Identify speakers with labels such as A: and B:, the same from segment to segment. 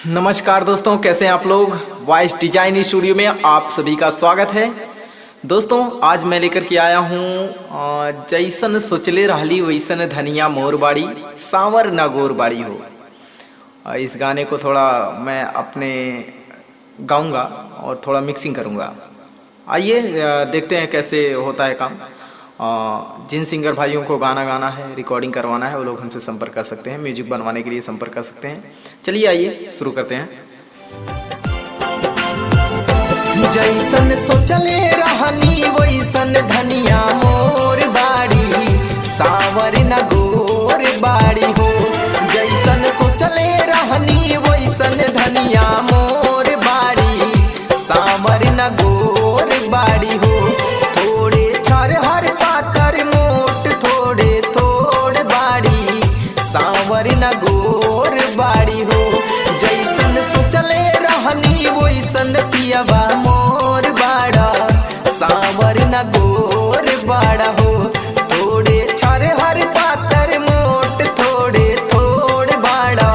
A: नमस्कार दोस्तों, कैसे हैं आप लोग। वॉइस डिजाइन स्टूडियो में आप सभी का स्वागत है। दोस्तों आज मैं लेकर के आया हूँ जैसन सोचले रहली वैसन धनिया मोरबाड़ी सांवर ना गोरबाड़ी हो। इस गाने को थोड़ा मैं अपने गाऊंगा और थोड़ा मिक्सिंग करूंगा। आइए देखते हैं कैसे होता है काम। जिन सिंगर भाइयों को गाना गाना है, रिकॉर्डिंग करवाना है, वो लोग हमसे संपर्क कर सकते हैं, म्यूजिक बनवाने के लिए संपर्क कर सकते हैं। चलिए आइए शुरू करते हैं। जैसन सोचले रहनी वैसन धनिया मोर बाड़ी सावर न गोर बाड़ी हो। जैसन सोचले रहनी वैसन धनिया मोर बाड़ी सावर न गोर बाड़ी हो। थोड़े छर हर पातर मोट थोड़े थोड़ बाड़ी सावर न गोर बाड़ी हो। जैसन सोचले रहनी वैसन पियबा मोर बाड़ा सावर न गोर बाड़ा हो। थोड़े छर हर पातर मोट थोड़े थोड़ बाड़ा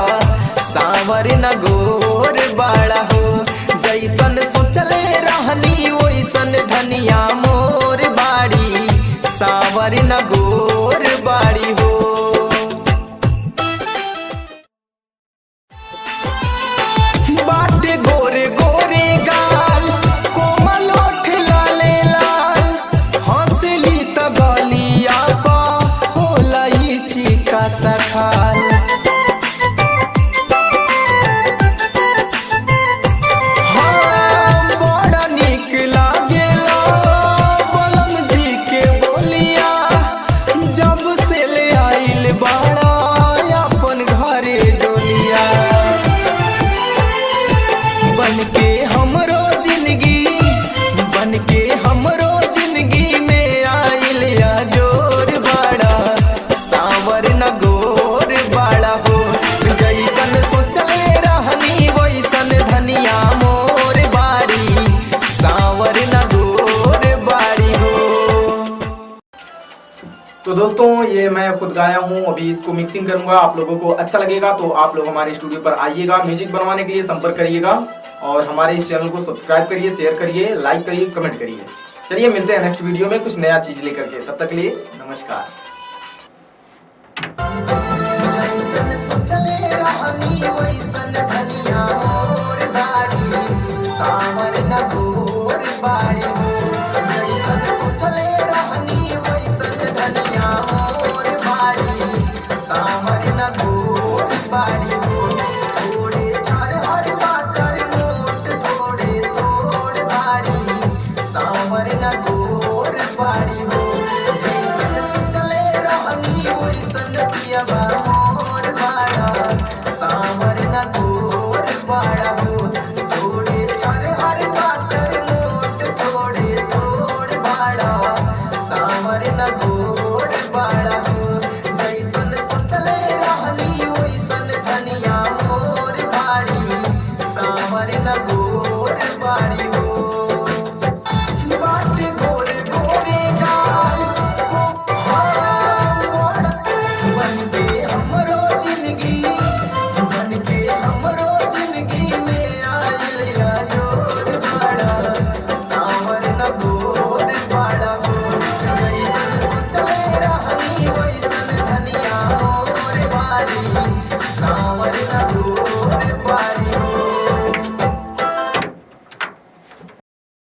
A: सावर न गोर बाड़ा हो। जैसन सोचले रहनी वैसन धनिया मोर बाड़ी सावर न गोर बाड़ी हो। बाटे गोरे गोरे गाल कोमल ओठ लाले लाल हंसली त गलिया पा होला ई चिका सखाल। हाँ बड़ा निक लागेला बलम जी के बोलिया जब से ले आइल बाड़ा अपन घरे डोलिया। बनके हमरो जिंदगी में आइल या जोर बाड़ा सावर न गोर बाड़ा हो। जैसन सोचले रहनी वैसन धनिया मोर बाड़ी सावर न गोर बाड़ी हो। तो दोस्तों ये मैं खुद गाया हूँ, अभी इसको मिक्सिंग करूंगा। आप लोगों को अच्छा लगेगा तो आप लोग हमारे स्टूडियो पर आइएगा, म्यूजिक बनवाने के लिए संपर्क करिएगा और हमारे इस चैनल को सब्सक्राइब करिए, शेयर करिए, लाइक करिए, कमेंट करिए। चलिए मिलते हैं नेक्स्ट वीडियो में कुछ नया चीज लेकर के। तब तक के लिए नमस्कार। जैसन सोचले रहनी वैसन